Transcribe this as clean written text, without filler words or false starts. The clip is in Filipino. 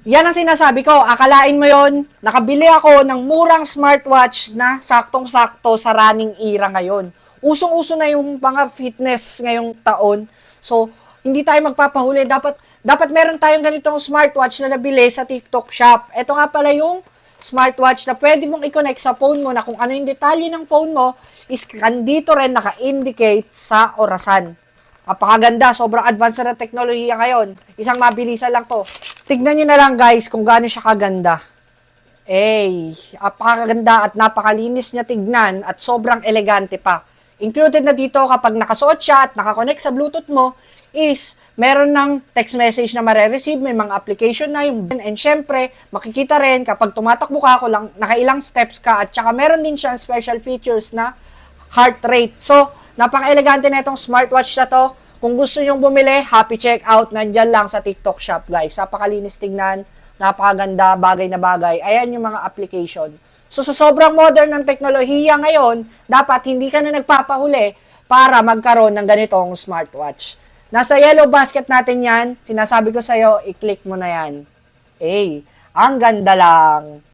Yan ang sinasabi ko. Akalain mo yon, nakabili ako ng murang smartwatch na saktong-sakto sa running era ngayon. Usong-uso na yung mga fitness ngayong taon. So, hindi tayo magpapahuli. Dapat meron tayong ganitong smartwatch na nabili sa TikTok shop. Ito nga pala yung smartwatch na pwede mong i-connect sa phone mo na kung ano yung detalye ng phone mo is dito rin naka-indicate sa orasan. Napakaganda, sobrang advanced na ng teknolohiya ngayon. Isang mabilisan lang to. Tignan nyo na lang guys kung gaano siya kaganda. Napakaganda at napakalinis niya tignan at sobrang elegante pa. Included na dito kapag nakasuot siya at nakakonect sa Bluetooth mo is meron ng text message na mare-receive, may mga application na yung and syempre, makikita rin kapag tumatakbo ka, lang nakailang steps ka at saka meron din siyang special features na heart rate. So, napaka-elegante na itong smartwatch na to. Kung gusto nyong bumili, happy checkout. Nandyan lang sa TikTok shop, guys. Napakalinis tignan. Napakaganda, bagay na bagay. Ayan yung mga application. So, sa sobrang modern ng teknolohiya ngayon, dapat hindi ka na nagpapahuli para magkaroon ng ganitong smartwatch. Nasa yellow basket natin yan. Sinasabi ko sa'yo, i-click mo na yan. Ang ganda lang.